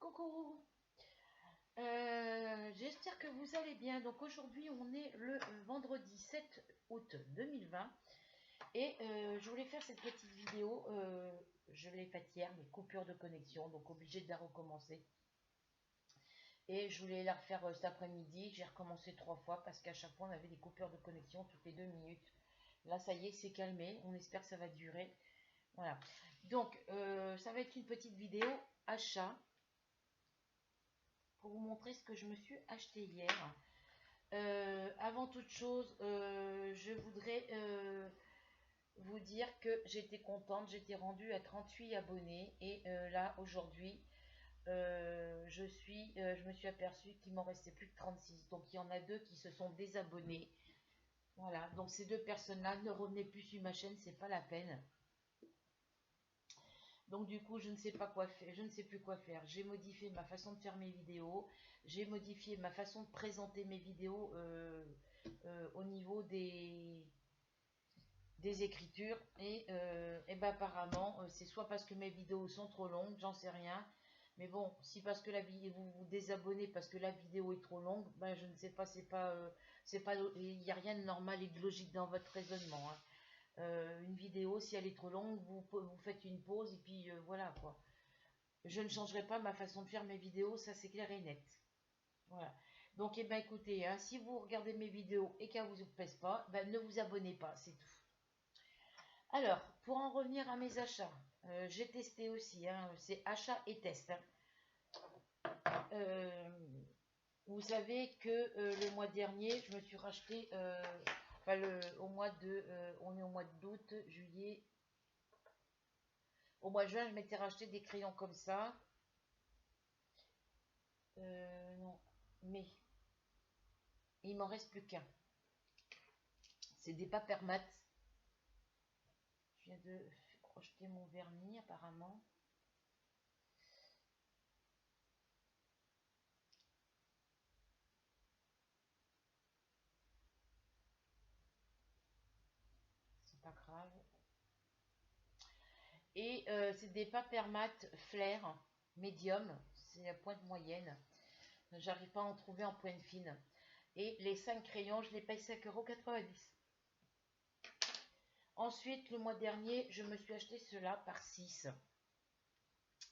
Coucou, j'espère que vous allez bien. Donc aujourd'hui on est le vendredi 7 août 2020 et je voulais faire cette petite vidéo. Je l'ai faite hier, mais coupure de connexion, donc obligé de la recommencer. Et je voulais la refaire cet après-midi. J'ai recommencé 3 fois parce qu'à chaque fois on avait des coupures de connexion toutes les 2 minutes. Là ça y est, c'est calmé, on espère que ça va durer. Voilà, donc ça va être une petite vidéo achat pour vous montrer ce que je me suis acheté hier. Avant toute chose, je voudrais vous dire que j'étais contente. J'étais rendue à 38 abonnés et là aujourd'hui je me suis aperçue qu'il m'en restait plus que 36. Donc il y en a deux qui se sont désabonnés. Voilà, donc ces deux personnes-là, ne revenez plus sur ma chaîne, c'est pas la peine. Donc du coup, je ne sais pas quoi faire, je ne sais plus quoi faire. J'ai modifié ma façon de faire mes vidéos, j'ai modifié ma façon de présenter mes vidéos au niveau des écritures. Et ben apparemment, c'est soit parce que mes vidéos sont trop longues, j'en sais rien. Mais bon, si parce que la vidéo vous vous désabonnez parce que la vidéo est trop longue, ben je ne sais pas, c'est pas, il n'y a rien de normal et de logique dans votre raisonnement, hein. Une vidéo, si elle est trop longue, vous faites une pause et puis voilà quoi. Je ne changerai pas ma façon de faire mes vidéos, ça c'est clair et net. Voilà. Donc, eh ben, écoutez, hein, si vous regardez mes vidéos et qu'elles ne vous plaisent pas, ben, ne vous abonnez pas, c'est tout. Alors, pour en revenir à mes achats, j'ai testé aussi, hein, c'est achat et test, hein. Vous savez que le mois dernier, je me suis racheté, au mois de, on est au mois d'août, juillet, au mois de juin, je m'étais racheté des crayons comme ça. Non, mais il m'en reste plus qu'un. C'est des Papermat. Je viens de projeter mon vernis apparemment. C'est pas grave. Et c'est des Papermat Flair médium. C'est la pointe moyenne. J'arrive pas à en trouver en pointe fine. Et les 5 crayons, je les paye 5,90 €. Ensuite, le mois dernier, je me suis acheté ceux-là par 6.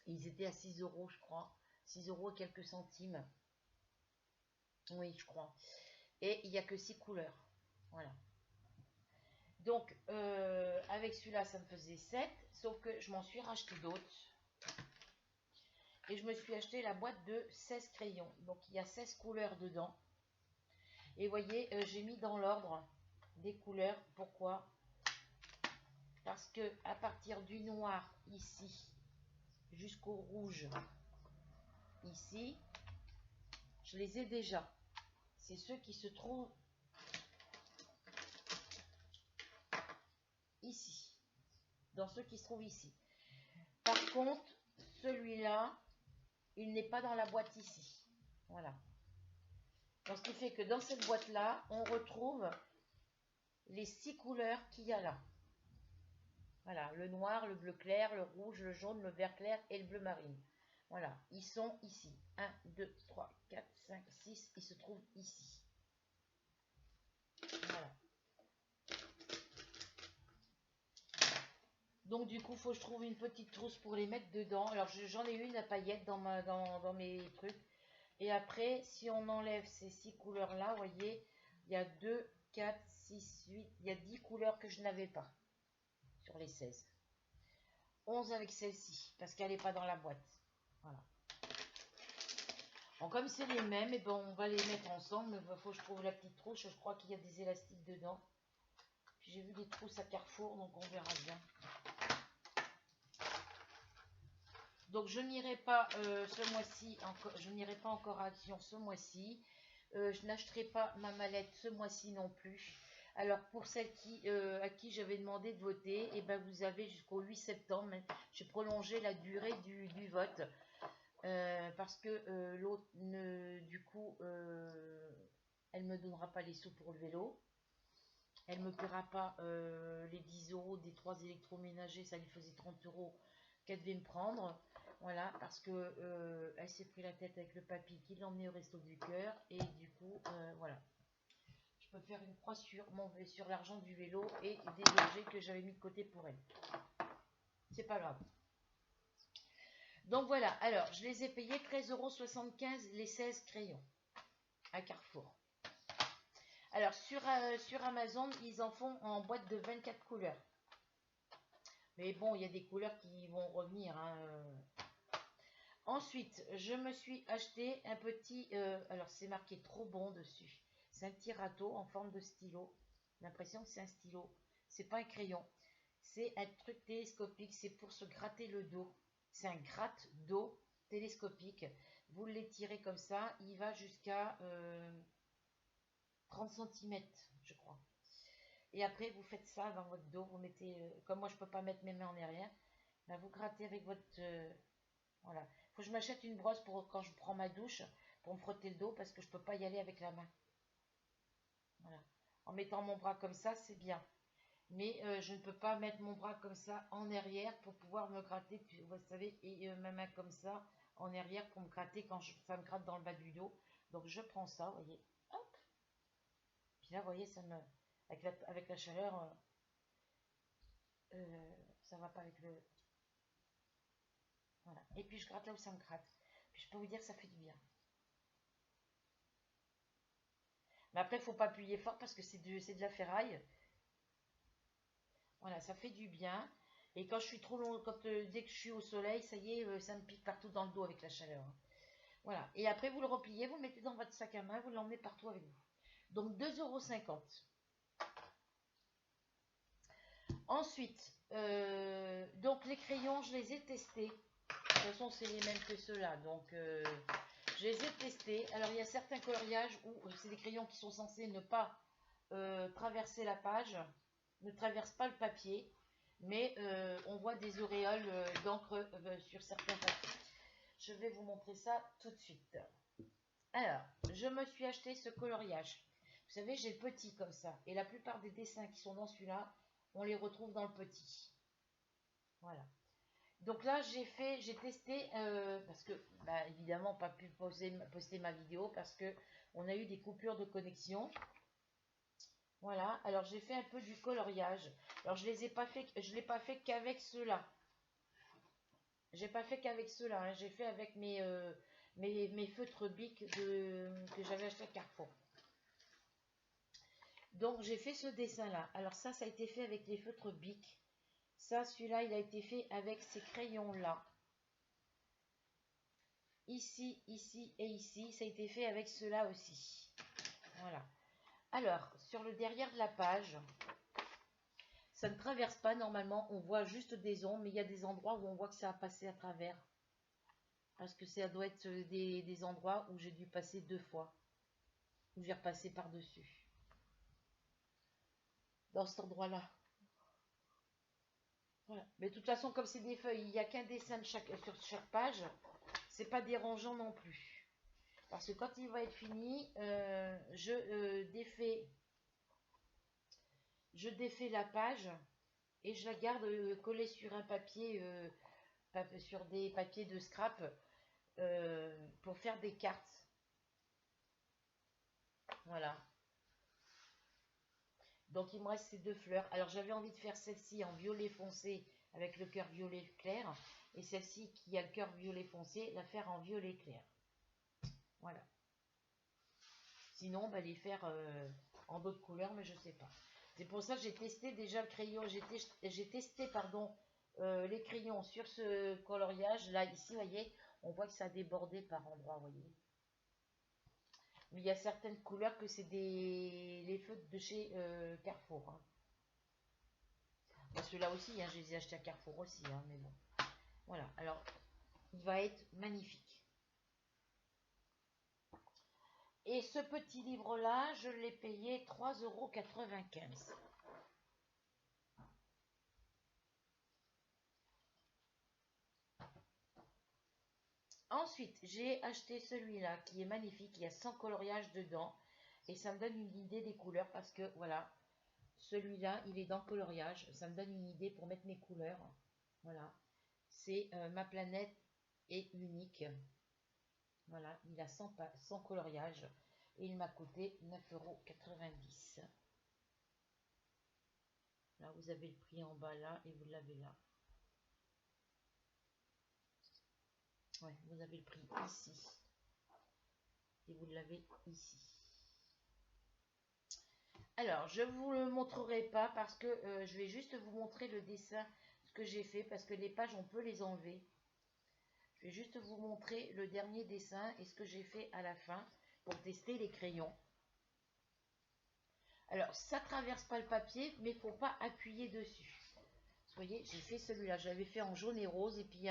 Ils étaient à 6 € je crois. 6 € et quelques centimes. Oui, je crois. Et il n'y a que 6 couleurs. Voilà. Donc, avec celui-là, ça me faisait 7. Sauf que je m'en suis racheté d'autres. Et je me suis acheté la boîte de 16 crayons. Donc, il y a 16 couleurs dedans. Et vous voyez, j'ai mis dans l'ordre des couleurs. Pourquoi? Parce que à partir du noir ici jusqu'au rouge ici, je les ai déjà. C'est ceux qui se trouvent ici. Dans ceux qui se trouvent ici. Par contre, celui-là, il n'est pas dans la boîte ici. Voilà. Donc, ce qui fait que dans cette boîte-là, on retrouve les 6 couleurs qu'il y a là. Voilà, le noir, le bleu clair, le rouge, le jaune, le vert clair et le bleu marine. Voilà, ils sont ici. 1, 2, 3, 4, 5, 6, ils se trouvent ici. Voilà. Donc du coup, il faut que je trouve une petite trousse pour les mettre dedans. Alors j'en ai une à paillettes dans mes trucs. Et après, si on enlève ces 6 couleurs-là, vous voyez, il y a 2, 4, 6, 8, il y a 10 couleurs que je n'avais pas sur les 16. 11 avec celle-ci, parce qu'elle n'est pas dans la boîte. Voilà. Bon, comme c'est les mêmes, et ben on va les mettre ensemble. Mais il faut que je trouve la petite trousse. Je crois qu'il y a des élastiques dedans. Puis j'ai vu des trousses à Carrefour, donc on verra bien. Donc je n'irai pas ce mois-ci, je n'irai pas encore à Action ce mois-ci. Je n'achèterai pas ma mallette ce mois-ci non plus. Alors pour celles à qui j'avais demandé de voter, et ben vous avez jusqu'au 8 septembre. J'ai prolongé la durée du vote. Parce que l'autre, du coup, elle ne me donnera pas les sous pour le vélo. Elle ne me paiera pas les 10 € des 3 électroménagers, ça lui faisait 30 € qu'elle devait me prendre. Voilà, parce que elle s'est pris la tête avec le papy qui l'a emmené au resto du cœur. Et du coup, voilà. Je peux faire une croix sur l'argent du vélo et des objets que j'avais mis de côté pour elle. C'est pas grave. Donc voilà, alors je les ai payés 13,75 € les 16 crayons à Carrefour. Alors sur Amazon, ils en font en boîte de 24 couleurs. Mais bon, il y a des couleurs qui vont revenir. Ensuite, je me suis acheté un petit... alors c'est marqué trop bon dessus. C'est un petit râteau en forme de stylo. L'impression que c'est un stylo. C'est pas un crayon. C'est un truc télescopique. C'est pour se gratter le dos. C'est un gratte-dos télescopique. Vous l'étirez comme ça. Il va jusqu'à 30 cm, je crois. Et après, vous faites ça dans votre dos. Vous mettez, comme moi, je peux pas mettre mes mains en arrière. Ben, vous grattez avec votre... voilà. Faut que je m'achète une brosse pour quand je prends ma douche, pour me frotter le dos, parce que je peux pas y aller avec la main. Voilà. En mettant mon bras comme ça, c'est bien. Mais je ne peux pas mettre mon bras comme ça en arrière pour pouvoir me gratter, vous savez, et ma main comme ça en arrière pour me gratter quand ça me gratte dans le bas du dos. Donc je prends ça, vous voyez, hop. Puis là, vous voyez, ça me, avec la chaleur, ça va pas avec le... Voilà. Et puis je gratte là où ça me gratte. Puis je peux vous dire que ça fait du bien. Mais après, il ne faut pas appuyer fort parce que c'est de la ferraille. Voilà, ça fait du bien. Et quand je suis trop long, dès que je suis au soleil, ça y est, ça me pique partout dans le dos avec la chaleur. Voilà. Et après, vous le repliez, vous le mettez dans votre sac à main, vous l'emmenez partout avec vous. Donc 2,50 €. Ensuite, donc les crayons, je les ai testés. De toute façon, c'est les mêmes que ceux-là. Donc, je les ai testés. Alors, il y a certains coloriages où c'est des crayons qui sont censés ne pas traverser la page, ne traversent pas le papier, mais on voit des auréoles d'encre sur certains papiers. Je vais vous montrer ça tout de suite. Alors, je me suis acheté ce coloriage. Vous savez, j'ai le petit comme ça. Et la plupart des dessins qui sont dans celui-là, on les retrouve dans le petit. Voilà. Donc là, j'ai testé, parce que, bah, évidemment, pas pu poster ma vidéo parce que on a eu des coupures de connexion. Voilà, alors j'ai fait un peu du coloriage. Alors je l'ai pas fait qu'avec ceux-là. J'ai pas fait qu'avec ceux-là, hein. J'ai fait avec mes feutres Bic que j'avais acheté à Carrefour. Donc j'ai fait ce dessin-là. Alors ça a été fait avec les feutres Bic. Ça, celui-là, il a été fait avec ces crayons-là. Ici, ici et ici, ça a été fait avec ceux-là aussi. Voilà. Alors, sur le derrière de la page, ça ne traverse pas normalement, on voit juste des ombres, mais il y a des endroits où on voit que ça a passé à travers. Parce que ça doit être des endroits où j'ai dû passer 2 fois. Où j'ai repassé par-dessus. Dans cet endroit-là. Voilà. Mais de toute façon, comme c'est des feuilles, il n'y a qu'un dessin sur chaque page. C'est pas dérangeant non plus. Parce que quand il va être fini, je défais la page et je la garde collée sur un papier, sur des papiers de scrap pour faire des cartes. Voilà. Donc il me reste ces 2 fleurs. Alors j'avais envie de faire celle-ci en violet foncé avec le cœur violet clair. Et celle-ci qui a le cœur violet foncé, la faire en violet clair. Voilà. Sinon, bah, les faire en d'autres couleurs, mais je sais pas. C'est pour ça que j'ai testé déjà le crayon. J'ai testé, pardon, les crayons sur ce coloriage. Là, ici, vous voyez, on voit que ça a débordé par endroits, vous voyez. Mais il y a certaines couleurs que c'est les feutres de chez Carrefour. Hein. Bah, ceux-là aussi, hein, je les ai achetés à Carrefour aussi, hein, mais bon. Voilà, alors, il va être magnifique. Et ce petit livre-là, je l'ai payé 3,95 €. Ensuite, j'ai acheté celui-là qui est magnifique. Il y a 100 coloriages dedans. Et ça me donne une idée des couleurs parce que, voilà, celui-là, il est dans le coloriage. Ça me donne une idée pour mettre mes couleurs. Voilà. C'est ma planète est unique. Voilà, il a 100 coloriages et il m'a coûté 9,90 €. Là, vous avez le prix en bas là et vous l'avez là. Ouais, vous avez le prix ici et vous l'avez ici. Alors, je ne vous le montrerai pas parce que je vais juste vous montrer le dessin, ce que j'ai fait, parce que les pages, on peut les enlever. Je vais juste vous montrer le dernier dessin et ce que j'ai fait à la fin pour tester les crayons. Alors, ça traverse pas le papier, mais il ne faut pas appuyer dessus. Vous voyez, j'ai fait celui-là. J'avais fait en jaune et rose. Et puis, il y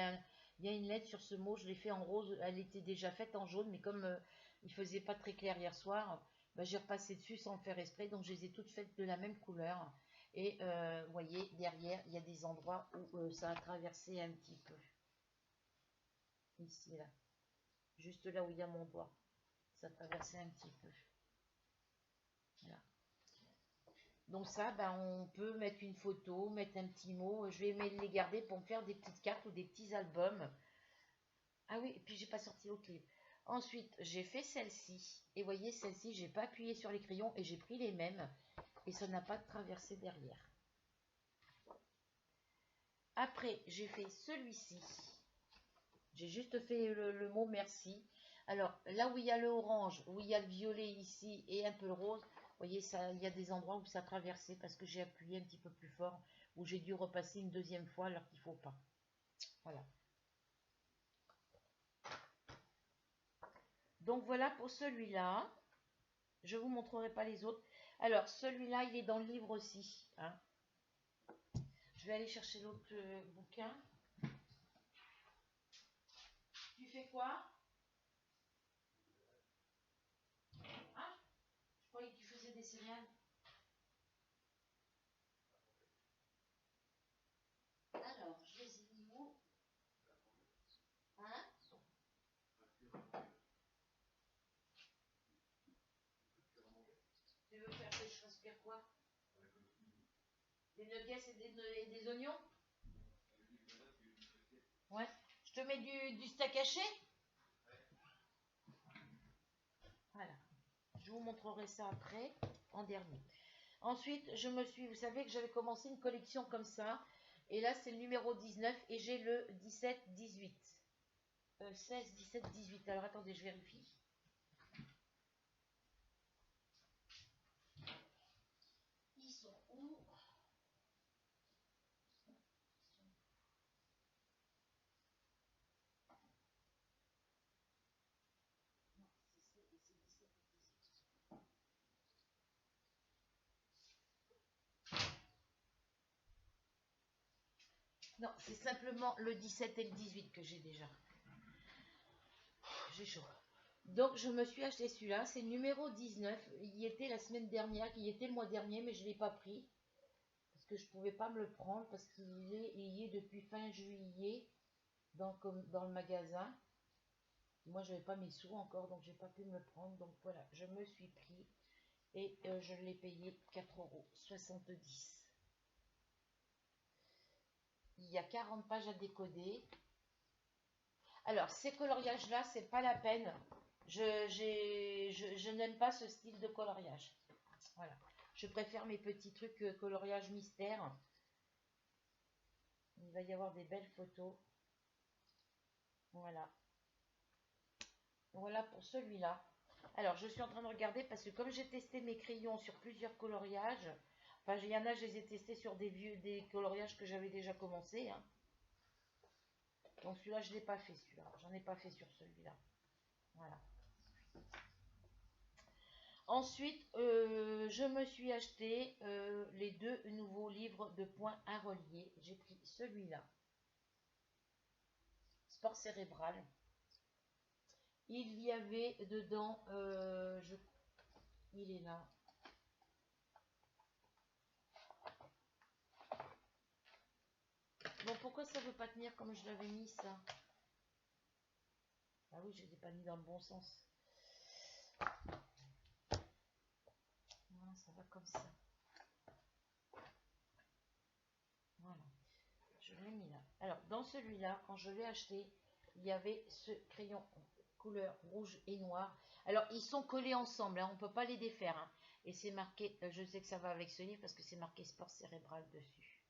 a une lettre sur ce mot. Je l'ai fait en rose. Elle était déjà faite en jaune. Mais comme il faisait pas très clair hier soir, bah, j'ai repassé dessus sans le faire exprès. Donc, je les ai toutes faites de la même couleur. Et vous voyez, derrière, il y a des endroits où ça a traversé un petit peu. Ici, là. Juste là où il y a mon doigt. Ça a traversé un petit peu. Voilà. Donc ça, ben, on peut mettre une photo, mettre un petit mot. Je vais les garder pour me faire des petites cartes ou des petits albums. Ah oui, et puis j'ai pas sorti au clip. Ensuite, j'ai fait celle-ci. Et voyez, celle-ci, j'ai pas appuyé sur les crayons et j'ai pris les mêmes. Et ça n'a pas traversé derrière. Après, j'ai fait celui-ci. J'ai juste fait le mot merci. Alors, là où il y a le orange, où il y a le violet ici et un peu le rose, vous voyez, ça, il y a des endroits où ça a traversé parce que j'ai appuyé un petit peu plus fort, où j'ai dû repasser une deuxième fois alors qu'il ne faut pas. Voilà. Donc voilà pour celui-là. Je ne vous montrerai pas les autres. Alors, celui-là, il est dans le livre aussi. Hein. Je vais aller chercher l'autre bouquin. Tu fais quoi? Ah, je croyais que tu faisais des céréales. Alors, je les ai mis où? Hein? Tu veux faire que je fasse faire quoi? Des nuggets et des oignons? Ouais. Je te mets du steak haché? Voilà. Je vous montrerai ça après, en dernier. Ensuite, vous savez que j'avais commencé une collection comme ça. Et là, c'est le numéro 19 et j'ai le 17-18. 16, 17, 18. Alors, attendez, je vérifie. Ils sont où? Non, c'est simplement le 17 et le 18 que j'ai déjà. J'ai chaud. Donc, je me suis acheté celui-là. C'est le numéro 19. Il y était la semaine dernière, il y était le mois dernier, mais je ne l'ai pas pris. Parce que je ne pouvais pas me le prendre, parce qu'il y est depuis fin juillet dans le magasin. Moi, je n'avais pas mes sous encore, donc je n'ai pas pu me le prendre. Donc voilà, je me suis pris et je l'ai payé 4,70 €. Il y a 40 pages à décoder. Alors, ces coloriages-là, c'est pas la peine. Je n'aime pas ce style de coloriage. Voilà. Je préfère mes petits trucs coloriage mystère. Il va y avoir des belles photos. Voilà. Voilà pour celui-là. Alors, je suis en train de regarder parce que comme j'ai testé mes crayons sur plusieurs coloriages, enfin, il y en a, je les ai testés sur des coloriages que j'avais déjà commencé. Hein. Donc, celui-là, je ne l'ai pas fait, celui-là. J'en ai pas fait sur celui-là. Voilà. Ensuite, je me suis acheté les deux nouveaux livres de points à relier. J'ai pris celui-là. Sport cérébral. Il y avait dedans, il est là. Bon, pourquoi ça ne veut pas tenir comme je l'avais mis, ça? Ah oui, je ne l'ai pas mis dans le bon sens. Voilà, ça va comme ça. Voilà. Je l'ai mis là. Alors, dans celui-là, quand je l'ai acheté, il y avait ce crayon couleur rouge et noir. Alors, ils sont collés ensemble, hein, on ne peut pas les défaire. Hein. Et c'est marqué, je sais que ça va avec ce livre parce que c'est marqué sport cérébral dessus.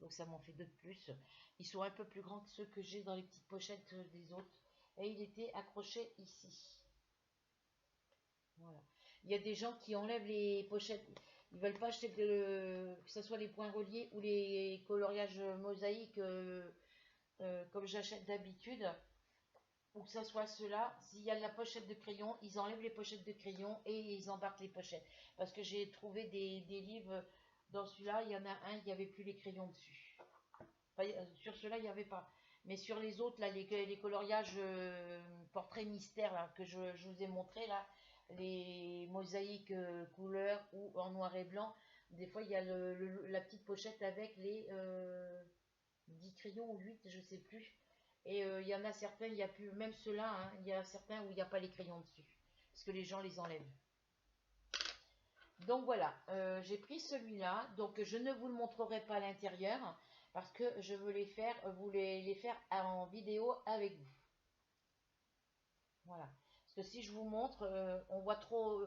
Donc ça m'en fait deux de plus. Ils sont un peu plus grands que ceux que j'ai dans les petites pochettes des autres. Et il était accroché ici. Voilà. Il y a des gens qui enlèvent les pochettes. Ils veulent pas acheter que ce soit les points reliés ou les coloriages mosaïques comme j'achète d'habitude. Ou que ce soit ceux-là. S'il y a de la pochette de crayon, ils enlèvent les pochettes de crayon et ils embarquent les pochettes. Parce que j'ai trouvé des livres dans celui-là. Il y en a un, il n'y avait plus les crayons dessus. Enfin, sur ceux-là, il n'y avait pas. Mais sur les autres, là, les coloriages portraits mystères là, que je vous ai montré là, les mosaïques couleurs ou en noir et blanc, des fois il y a la petite pochette avec les 10 crayons ou 8, je sais plus. Et il y en a certains, il y a plus, même ceux-là, hein, il y a certains où il n'y a pas les crayons dessus, parce que les gens les enlèvent. Donc voilà, j'ai pris celui-là, donc je ne vous le montrerai pas à l'intérieur, parce que je veux les faire en vidéo avec vous. Voilà. Parce que si je vous montre, on voit trop.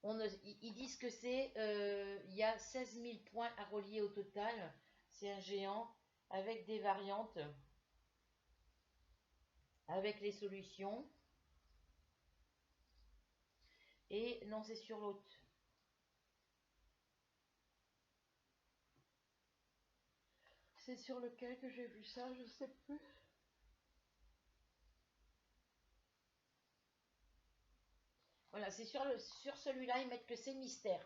Ils disent que c'est. Il y a 16 000 points à relier au total. C'est un géant avec des variantes, avec les solutions. Et non, c'est sur l'autre. C'est sur lequel que j'ai vu ça, je sais plus. Voilà, c'est sur celui-là, ils mettent que c'est mystère.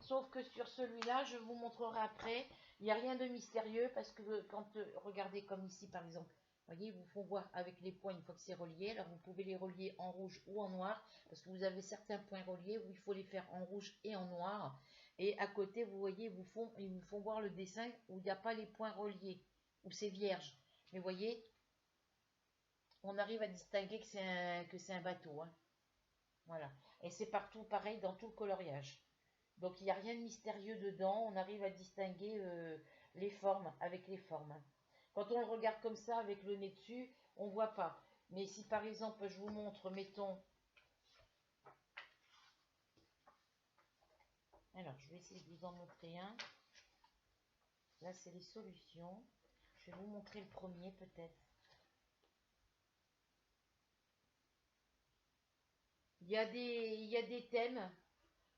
Sauf que sur celui-là, je vous montrerai après, il n'y a rien de mystérieux parce que quand, regardez comme ici par exemple, vous voyez, ils vous font voir avec les points une fois que c'est relié. Alors vous pouvez les relier en rouge ou en noir parce que vous avez certains points reliés où il faut les faire en rouge et en noir. Et à côté, vous voyez, ils vous font voir le dessin où il n'y a pas les points reliés, où c'est vierge. Mais vous voyez, on arrive à distinguer que c'est un bateau. Hein. Voilà. Et c'est partout pareil dans tout le coloriage. Donc il n'y a rien de mystérieux dedans, on arrive à distinguer les formes avec les formes. Quand on le regarde comme ça avec le nez dessus, on ne voit pas. Mais si par exemple je vous montre, mettons, alors je vais essayer de vous en montrer un. Là c'est les solutions. Je vais vous montrer le premier peut-être. Il y a des thèmes.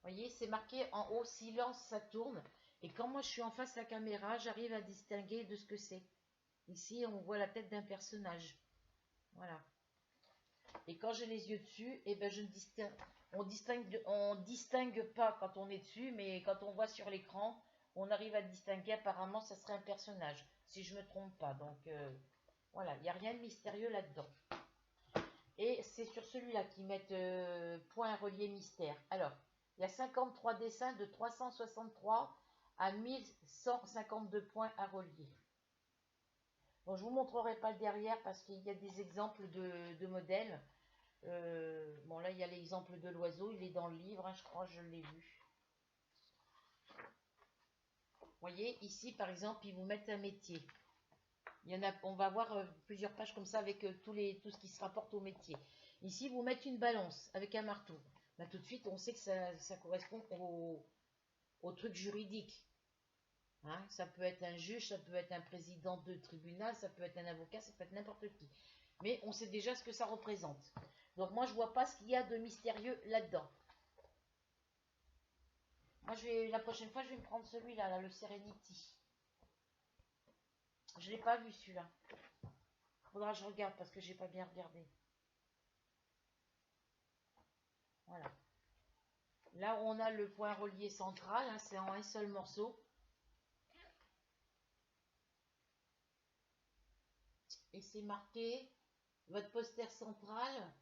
Vous voyez, c'est marqué en haut, silence, ça tourne. Et quand moi je suis en face de la caméra, j'arrive à distinguer de ce que c'est. Ici, on voit la tête d'un personnage. Voilà. Et quand j'ai les yeux dessus, eh ben on distingue pas quand on est dessus, mais quand on voit sur l'écran, on arrive à distinguer. Apparemment, ça serait un personnage, si je me trompe pas. Donc voilà, il n'y a rien de mystérieux là-dedans. Et c'est sur celui-là qu'ils mettent point relié mystère. Alors, il y a 53 dessins de 363 à 1152 points à relier. Bon, je vous montrerai pas le derrière parce qu'il y a des exemples de modèles. Bon, là, il y a l'exemple de l'oiseau, il est dans le livre, hein, je crois, je l'ai vu. Vous voyez, ici, par exemple, ils vous mettent un métier. Il y en a, on va voir plusieurs pages comme ça avec tout ce qui se rapporte au métier. Ici, vous mettez une balance avec un marteau. Là, tout de suite, on sait que ça correspond au truc juridique. Hein, ça peut être un juge, ça peut être un président de tribunal, ça peut être un avocat, ça peut être n'importe qui. Mais on sait déjà ce que ça représente. Donc moi, je vois pas ce qu'il y a de mystérieux là-dedans. Moi, la prochaine fois, je vais me prendre celui-là, là, le Serenity. Je l'ai pas vu celui-là. Faudra que je regarde parce que j'ai pas bien regardé. Voilà. Là, on a le point relié central, hein, c'est en un seul morceau. Et c'est marqué votre poster central.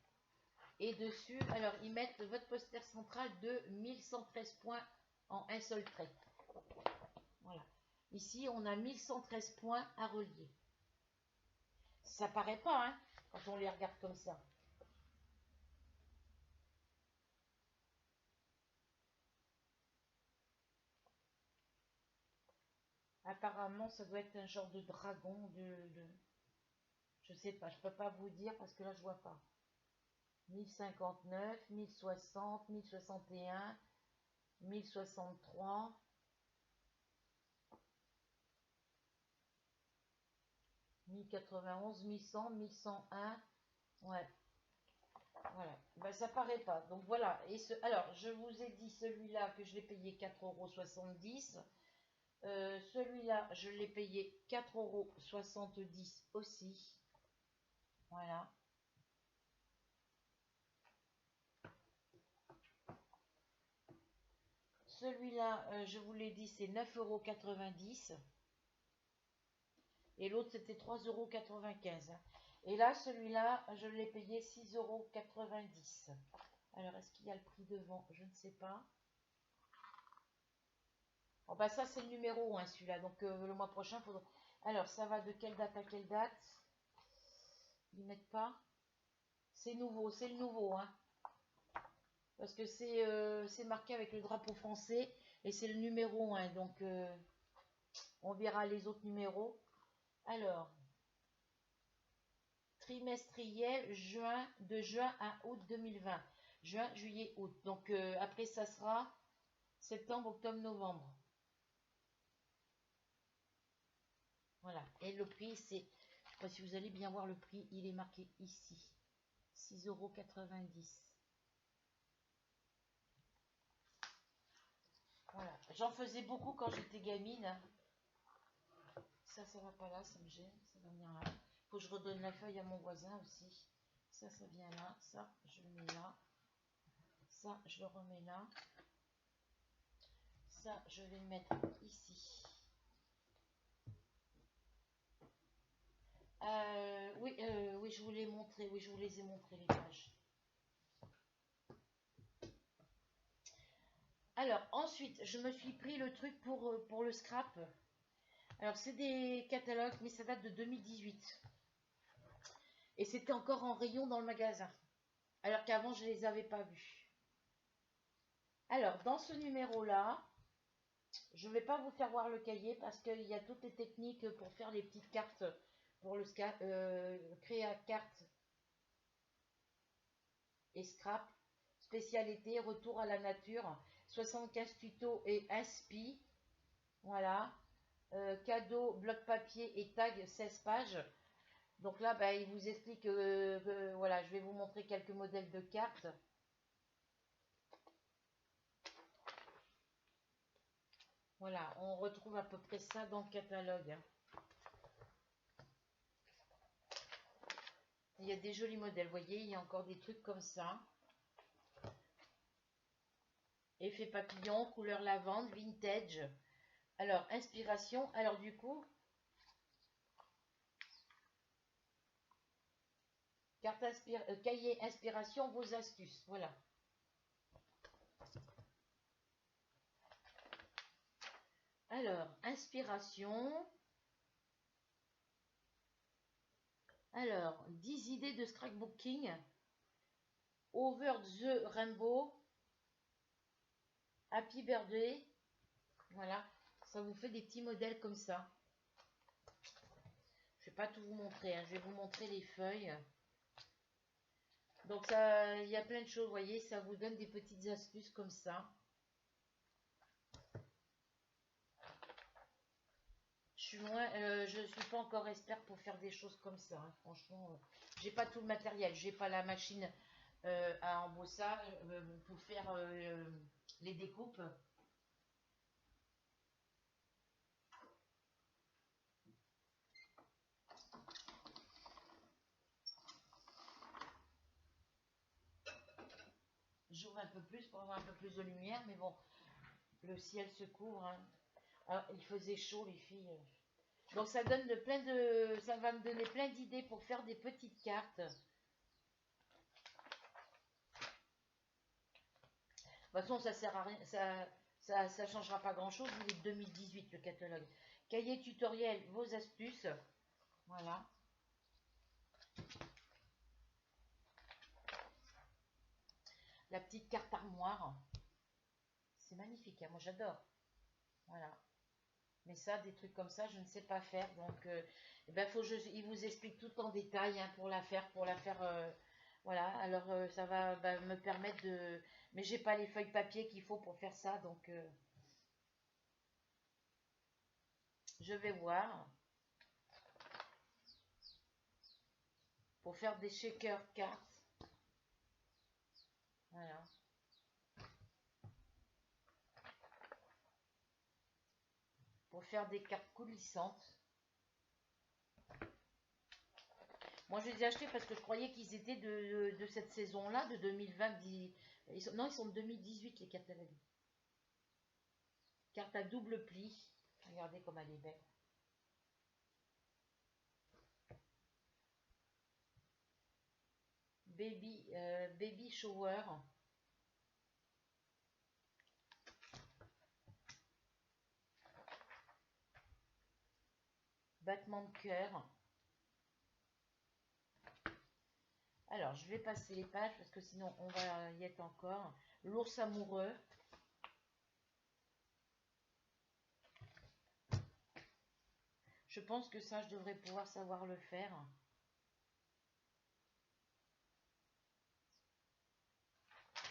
Et dessus, alors ils mettent votre poster central de 1113 points en un seul trait. Voilà. Ici, on a 1113 points à relier. Ça paraît pas, hein, quand on les regarde comme ça. Apparemment, ça doit être un genre de dragon, Je sais pas, je peux pas vous dire parce que là je vois pas. 1059, 1060, 1061, 1063, 1091, 1100, 1101. Ouais, voilà. Ben, ça paraît pas. Donc voilà. Alors, je vous ai dit celui-là que je l'ai payé 4,70 €. Celui-là, je l'ai payé 4,70 € aussi. Voilà. Celui-là, je vous l'ai dit, c'est 9,90 €. Et l'autre, c'était 3,95 €. Et là, celui-là, je l'ai payé 6,90 €. Alors, est-ce qu'il y a le prix devant? Je ne sais pas. Oh, bah ça, c'est le numéro 1, celui-là. Donc, le mois prochain, faudra... Alors, ça va de quelle date à quelle date? Ils mettent pas. C'est nouveau, c'est le nouveau, hein. Parce que c'est marqué avec le drapeau français et c'est le numéro 1. Donc, on verra les autres numéros. Alors, trimestriel, de juin à août 2020. Juin, juillet, août. Donc, après, ça sera septembre, octobre, novembre. Voilà. Et le prix, c'est... Je ne sais pas si vous allez bien voir le prix. Il est marqué ici. 6,90 €. Voilà. J'en faisais beaucoup quand j'étais gamine. Ça va pas là, ça me gêne. Ça va venir là. Faut que je redonne la feuille à mon voisin aussi. Ça vient là. Ça, je le mets là. Ça, je le remets là. Ça, je vais le mettre ici. Oui, je vous l'ai montré. Oui, je vous les ai montré les pages. Alors, ensuite, je me suis pris le truc pour le scrap. Alors, c'est des catalogues, mais ça date de 2018. Et c'était encore en rayon dans le magasin. Alors qu'avant, je ne les avais pas vus. Alors, dans ce numéro-là, je ne vais pas vous faire voir le cahier parce qu'il y a toutes les techniques pour faire les petites cartes pour le créer carte et scrap. Spécialité, retour à la nature, 75 tutos et inspi. Voilà. Cadeau, bloc papier et tag 16 pages. Donc là, bah, il vous explique voilà, je vais vous montrer quelques modèles de cartes. Voilà, on retrouve à peu près ça dans le catalogue. Il y a des jolis modèles, vous voyez, il y a encore des trucs comme ça. Effet papillon, couleur lavande, vintage. Alors, inspiration. Alors du coup, cahier inspiration, vos astuces. Voilà. Alors, inspiration. Alors, 10 idées de scrapbooking. Over the Rainbow. Happy Birthday. Voilà. Ça vous fait des petits modèles comme ça. Je vais pas tout vous montrer. Hein. Je vais vous montrer les feuilles. Donc, ça, il y a plein de choses. Vous voyez, ça vous donne des petites astuces comme ça. Je suis pas encore expert pour faire des choses comme ça. Hein. Franchement, j'ai pas tout le matériel. J'ai pas la machine à embossage pour faire les découpes. J'ouvre un peu plus pour avoir un peu plus de lumière, mais bon, le ciel se couvre. Hein. Alors, il faisait chaud, les filles. Donc ça donne ça va me donner plein d'idées pour faire des petites cartes. De toute façon, ça sert à rien, ça changera pas grand chose. Il est de 2018 le catalogue. Cahier tutoriel, vos astuces. Voilà. La petite carte armoire. C'est magnifique, hein, moi j'adore. Voilà. Mais ça, des trucs comme ça, je ne sais pas faire. Donc, eh ben, il vous explique tout en détail hein, pour la faire. Voilà. Alors, ça va bah, me permettre de. Mais j'ai pas les feuilles papier qu'il faut pour faire ça, donc je vais voir pour faire des shaker cards. Voilà. Pour faire des cartes coulissantes. Moi, je les ai achetés parce que je croyais qu'ils étaient de cette saison-là, de 2020. Non, ils sont de 2018, les cartes à la vie. Carte à double pli. Regardez comme elle est belle. Baby shower. Battement de cœur. Alors, je vais passer les pages parce que sinon on va y être encore. L'ours amoureux. Je pense que ça, je devrais pouvoir savoir le faire.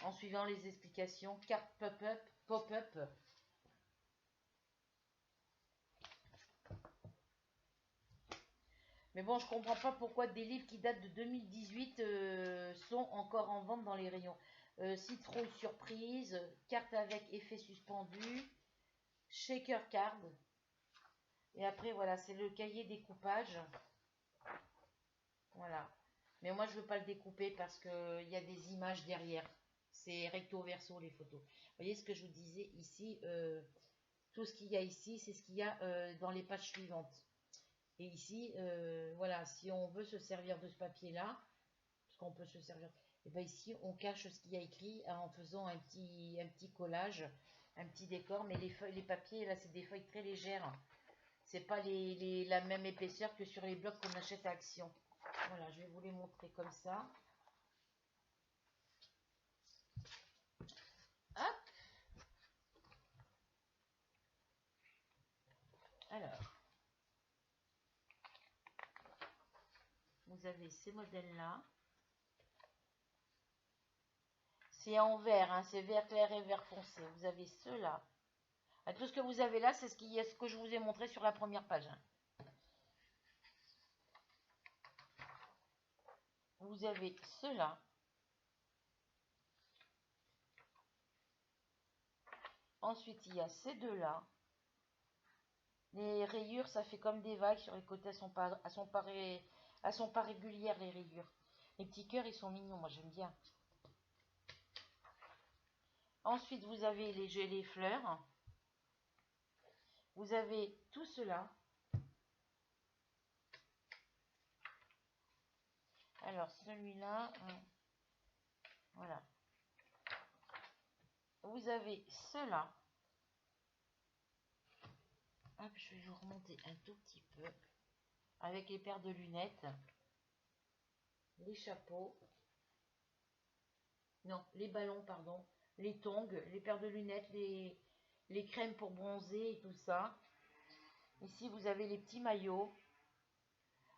En suivant les explications. Carte pop-up. Pop-up. Mais bon, je comprends pas pourquoi des livres qui datent de 2018 sont encore en vente dans les rayons. Citrouille surprise. Carte avec effet suspendu. Shaker card. Et après, voilà, c'est le cahier découpage. Voilà. Mais moi, je veux pas le découper parce qu'il y a des images derrière. C'est recto verso les photos. Vous voyez ce que je vous disais ici, tout ce qu'il y a ici, c'est ce qu'il y a dans les pages suivantes. Et ici, voilà, si on veut se servir de ce papier-là, parce qu'on peut se servir, et bien ici, on cache ce qu'il y a écrit en faisant un petit collage, un petit décor. Mais les feuilles, les papiers, là, c'est des feuilles très légères. C'est pas la même épaisseur que sur les blocs qu'on achète à Action. Voilà, je vais vous les montrer comme ça. Hop. Alors, vous avez ces modèles-là. C'est en vert, hein, c'est vert clair et vert foncé. Vous avez ceux-là. Tout ce que vous avez là, c'est ce que je vous ai montré sur la première page. Hein. Vous avez ceux-là. Ensuite, il y a ces deux-là. Les rayures, ça fait comme des vagues sur les côtés. Elles sont pas régulières, les rayures. Les petits cœurs, ils sont mignons. Moi, j'aime bien. Ensuite, vous avez les fleurs. Vous avez tout cela. Alors, celui-là, voilà. Vous avez cela. Hop, je vais vous remonter un tout petit peu. Avec les paires de lunettes. Les chapeaux. Non, les ballons, pardon. Les tongs, les paires de lunettes, les crèmes pour bronzer et tout ça. Ici, vous avez les petits maillots.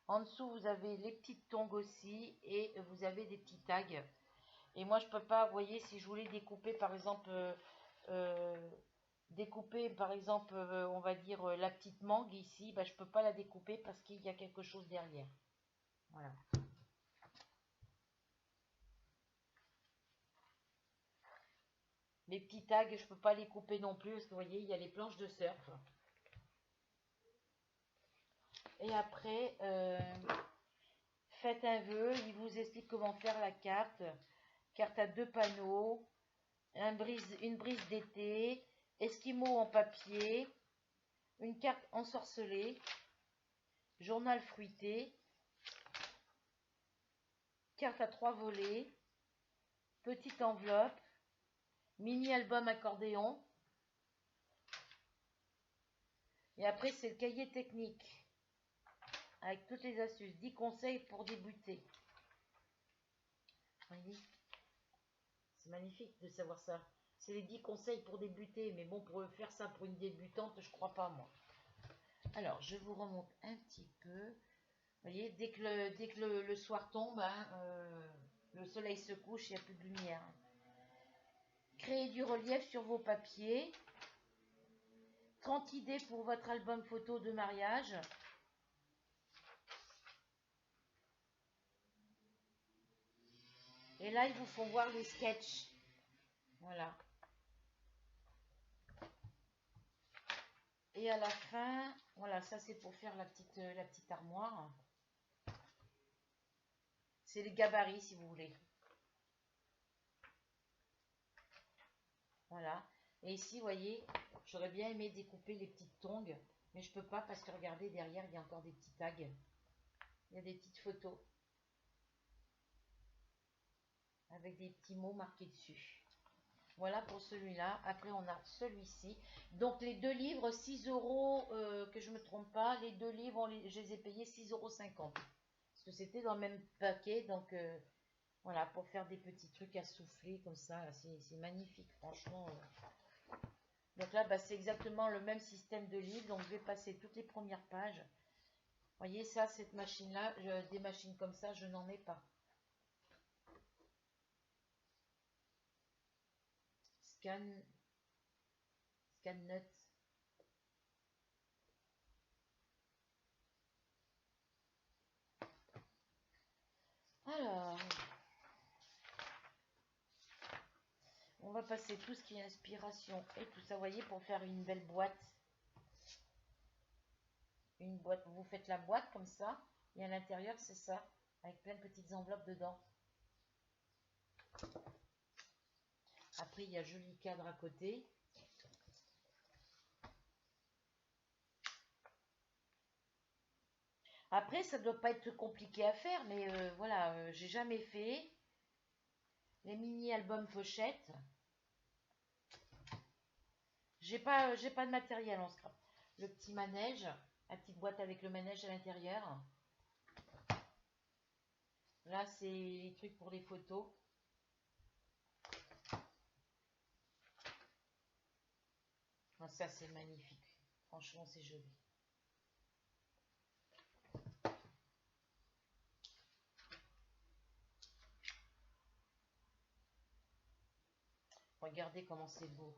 En dessous, vous avez les petites tongs aussi. Et vous avez des petits tags. Et moi, je peux pas, vous voyez, si je voulais découper, par exemple, on va dire, la petite mangue ici, bah, je peux pas la découper parce qu'il y a quelque chose derrière. Voilà. Les petits tags, je peux pas les couper non plus parce que vous voyez, il y a les planches de surf. Et après, faites un vœu, il vous explique comment faire la carte. Carte à 2 panneaux, une brise d'été, esquimau en papier, une carte ensorcelée, journal fruité, carte à 3 volets, petite enveloppe, mini album accordéon. Et après, c'est le cahier technique avec toutes les astuces. 10 conseils pour débuter. Vous voyez, c'est magnifique de savoir ça. C'est les 10 conseils pour débuter. Mais bon, pour faire ça pour une débutante, je crois pas, moi. Alors, je vous remonte un petit peu. Vous voyez, dès que le soir tombe, hein, le soleil se couche, il n'y a plus de lumière. Créez du relief sur vos papiers. 30 idées pour votre album photo de mariage. Et là, ils vous font voir les sketchs. Voilà. Et à la fin, voilà, ça c'est pour faire la petite armoire. C'est les gabarits si vous voulez. Voilà. Et ici, vous voyez, j'aurais bien aimé découper les petites tongs, mais je peux pas parce que regardez, derrière, il y a encore des petits tags. Il y a des petites photos avec des petits mots marqués dessus. Voilà pour celui-là. Après, on a celui-ci. Donc, les deux livres, 6 euros, que je ne me trompe pas. Les deux livres, je les ai payés 6,50 €. Parce que c'était dans le même paquet. Donc, voilà, pour faire des petits trucs à souffler comme ça. C'est magnifique, franchement. Donc là, bah, c'est exactement le même système de livre. Donc, je vais passer toutes les premières pages. Vous voyez, ça, cette machine-là, des machines comme ça, je n'en ai pas. Scan Nuts. Alors, on va passer tout ce qui est inspiration et tout ça, vous voyez, pour faire une belle boîte. Une boîte, vous faites la boîte comme ça, et à l'intérieur, c'est ça, avec plein de petites enveloppes dedans. Après, il y a joli cadre à côté. Après, ça ne doit pas être compliqué à faire, mais voilà, j'ai jamais fait. Les mini-albums pochettes. J'ai pas de matériel en scrap. Le petit manège, la petite boîte avec le manège à l'intérieur. Là, c'est les trucs pour les photos. Oh, ça, c'est magnifique. Franchement, c'est joli. Regardez comment c'est beau.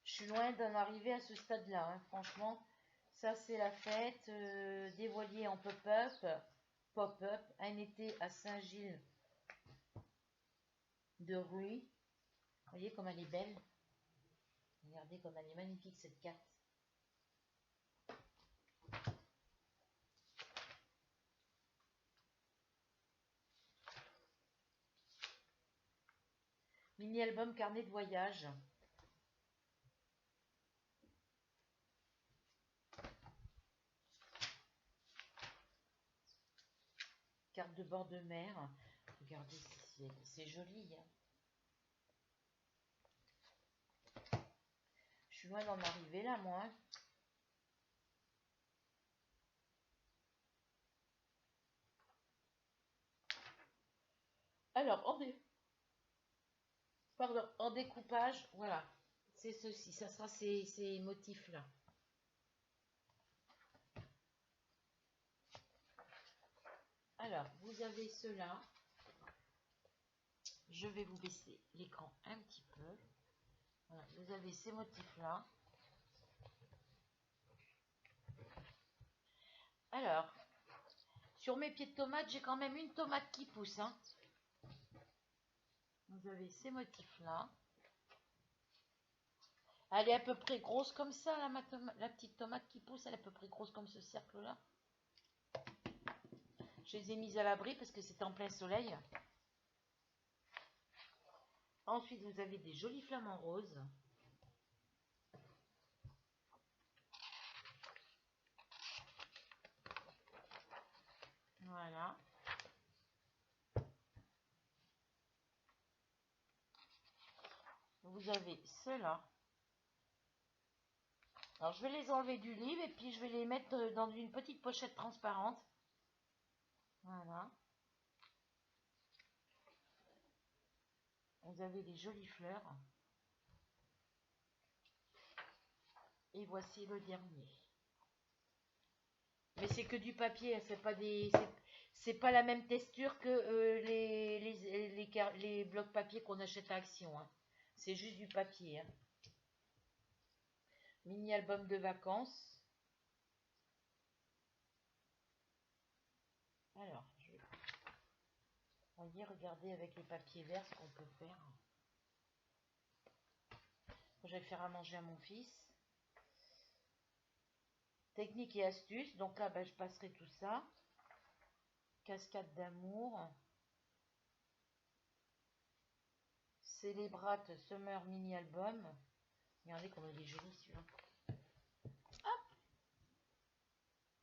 Je suis loin d'en arriver à ce stade-là, hein. Franchement, ça c'est la fête. Des voiliers en pop-up, un été à Saint-Gilles de Ruy. Vous voyez comme elle est belle. Regardez comme elle est magnifique cette carte. Mini-album carnet de voyage. Carte de bord de mer. Regardez, c'est joli, hein. Je suis loin d'en arriver là, moi, hein. Alors, en découpage, voilà. C'est ceci, ça sera ces motifs-là. Alors, vous avez cela. Je vais vous baisser l'écran un petit peu. Voilà, vous avez ces motifs-là. Alors, sur mes pieds de tomate, j'ai quand même une tomate qui pousse, hein. Vous avez ces motifs-là. Elle est à peu près grosse comme ça, la petite tomate qui pousse, elle est à peu près grosse comme ce cercle-là. Je les ai mises à l'abri parce que c'était en plein soleil. Ensuite, vous avez des jolis flamants roses. Voilà. Vous avez ceux-là. Alors, je vais les enlever du livre et puis je vais les mettre dans une petite pochette transparente. Voilà. Vous avez des jolies fleurs. Et voici le dernier. Mais c'est que du papier, c'est pas la même texture que les blocs papier qu'on achète à Action. Hein. C'est juste du papier. Hein. Mini album de vacances. Alors, voyez, regardez avec les papiers verts ce qu'on peut faire. Je vais faire à manger à mon fils. Technique et astuces. Donc là, je passerai tout ça. Cascade d'amour. Célébrate Summer Mini Album. Regardez comme il est joli celui-là. Hop!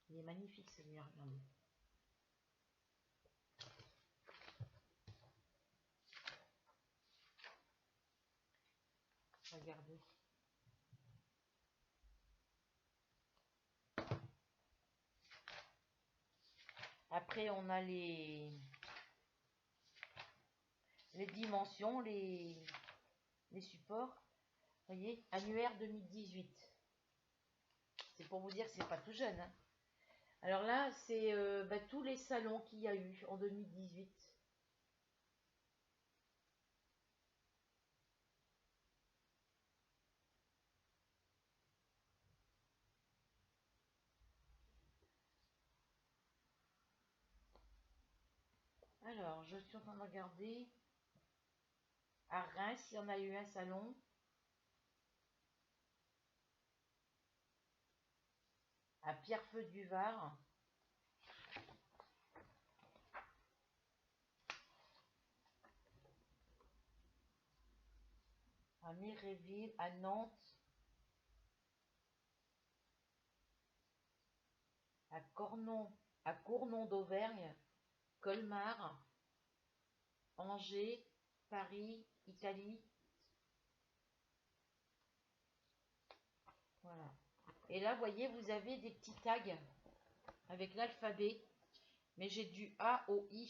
Il est magnifique celui-là, regardez. Regardez. Après, on a les dimensions, les supports. Vous voyez, annuaire 2018. C'est pour vous dire que c'est pas tout jeune. Hein. Alors là, c'est tous les salons qu'il y a eu en 2018. Alors, je suis en train de regarder. À Reims, il y en a eu un salon. À Pierrefeu-du-Var. À Méréville, à Nantes. À Cournon d'Auvergne. Colmar. Angers. Paris. Italie. Voilà. Et là, vous voyez, vous avez des petits tags avec l'alphabet. Mais j'ai du A au I.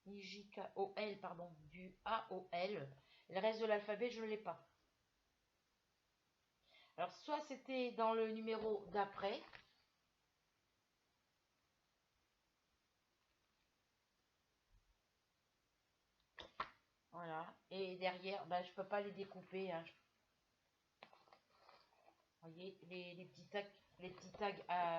I-J-K-O-L, pardon. Du A au L. Le reste de l'alphabet, je ne l'ai pas. Alors, soit c'était dans le numéro d'après. Voilà. Et derrière, je ne peux pas les découper. Hein. Vous voyez, les petits tags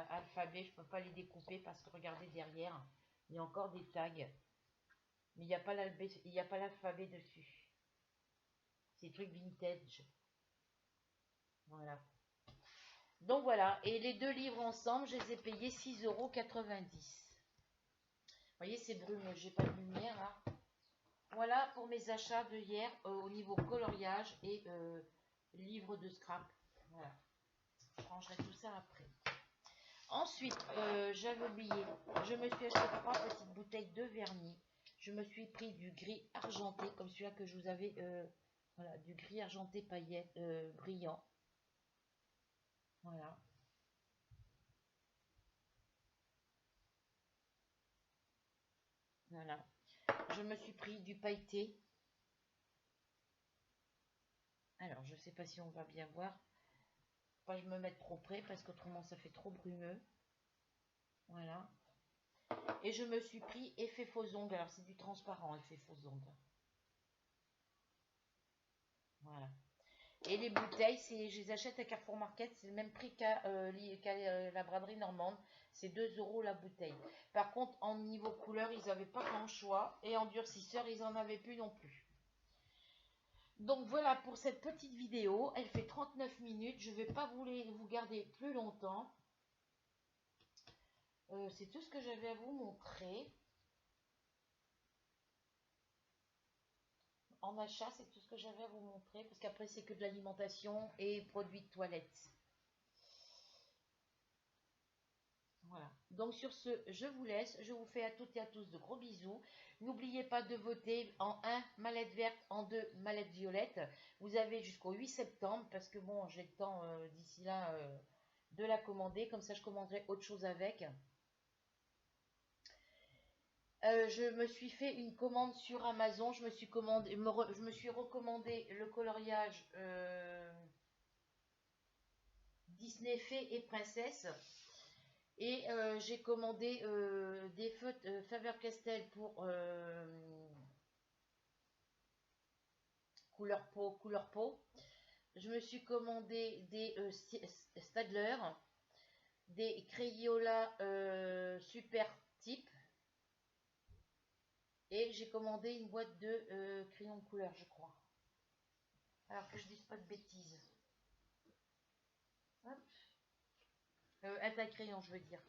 alphabet, je ne peux pas les découper parce que regardez derrière, il y a encore des tags. Mais il n'y a pas l'alphabet dessus. C'est des trucs vintage. Voilà. Donc voilà, et les deux livres ensemble, je les ai payés 6,90 €. Vous voyez, c'est brumeux, j'ai pas de lumière là. Voilà pour mes achats de hier au niveau coloriage et livre de scrap. Voilà. Je rangerai tout ça après. Ensuite, j'avais oublié, je me suis acheté 3 petites bouteilles de vernis. Je me suis pris du gris argenté, comme celui-là que je vous avais, voilà, du gris argenté paillette brillant. Voilà. Voilà. Je me suis pris du pailleté. Alors, je ne sais pas si on va bien voir. Pas je me mettre trop près parce qu'autrement ça fait trop brumeux. Voilà. Et je me suis pris effet faux ongles. Alors, c'est du transparent, effet faux ongles. Voilà. Et les bouteilles, je les achète à Carrefour Market, c'est le même prix qu'à la braderie normande, c'est 2 € la bouteille. Par contre, en niveau couleur, ils n'avaient pas grand choix, et en durcisseur, ils n'en avaient plus non plus. Donc voilà pour cette petite vidéo, elle fait 39 minutes, je ne vais pas vous garder plus longtemps. C'est tout ce que j'avais à vous montrer. En achat, c'est tout ce que j'avais à vous montrer, parce qu'après c'est que de l'alimentation et produits de toilette. Voilà. Donc sur ce, je vous laisse. Je vous fais à toutes et à tous de gros bisous. N'oubliez pas de voter en 1 mallette verte, en 2 mallette violette. Vous avez jusqu'au 8 septembre, parce que bon, j'ai le temps d'ici là de la commander. Comme ça, je commanderai autre chose avec. Je me suis fait une commande sur Amazon. Je me suis recommandé le coloriage Disney Fée et Princesse. Et j'ai commandé des feutres Faber-Castell pour couleur peau. Je me suis commandé des Staedtler, des Crayola super type. Et j'ai commandé une boîte de crayons de couleur, je crois. Alors que je dise pas de bêtises. Hop. Un taille-crayon, je veux dire.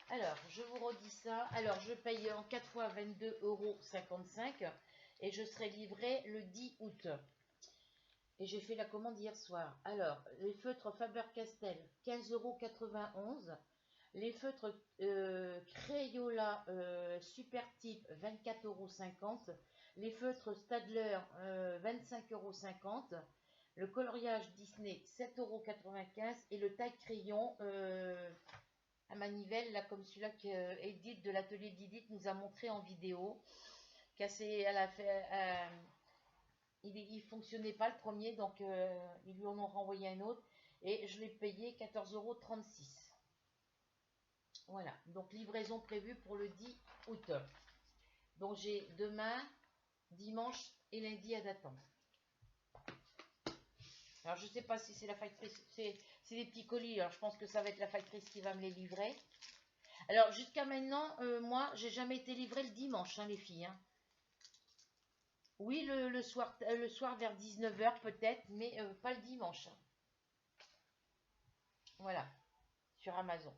Alors, je vous redis ça. Alors, je paye en 4 fois 22,55 € et je serai livré le 10 août. Et j'ai fait la commande hier soir. Alors, les feutres Faber-Castell, 15,91 €. Les feutres Crayola Super Type, 24,50 €. Les feutres Staedtler, 25,50 €. Le coloriage Disney, 7,95 € et le taille-crayon à manivelle, là, comme celui-là qu'Edith de l'atelier d'Edith nous a montré en vidéo. Elle a fait, il fonctionnait pas le premier, donc ils lui en ont renvoyé un autre et je l'ai payé 14,36 €. Voilà, donc livraison prévue pour le 10 août. Donc j'ai demain, dimanche et lundi à d'attendre. Alors, je ne sais pas si c'est la factrice, c'est des petits colis. Alors, je pense que ça va être la factrice qui va me les livrer. Alors, jusqu'à maintenant, moi, j'ai jamais été livrée le dimanche, hein, les filles. Hein. Oui, le soir vers 19 h peut-être, mais pas le dimanche. Voilà, sur Amazon.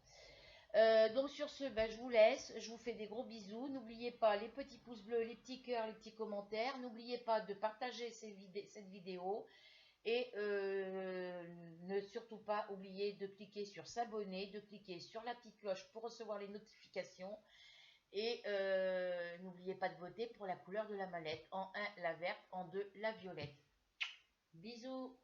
Donc, sur ce, ben, je vous laisse. Je vous fais des gros bisous. N'oubliez pas les petits pouces bleus, les petits cœurs, les petits commentaires. N'oubliez pas de partager cette vidéo. Et ne surtout pas oublier de cliquer sur s'abonner, de cliquer sur la petite cloche pour recevoir les notifications. Et n'oubliez pas de voter pour la couleur de la mallette. En 1, la verte. En 2, la violette. Bisous!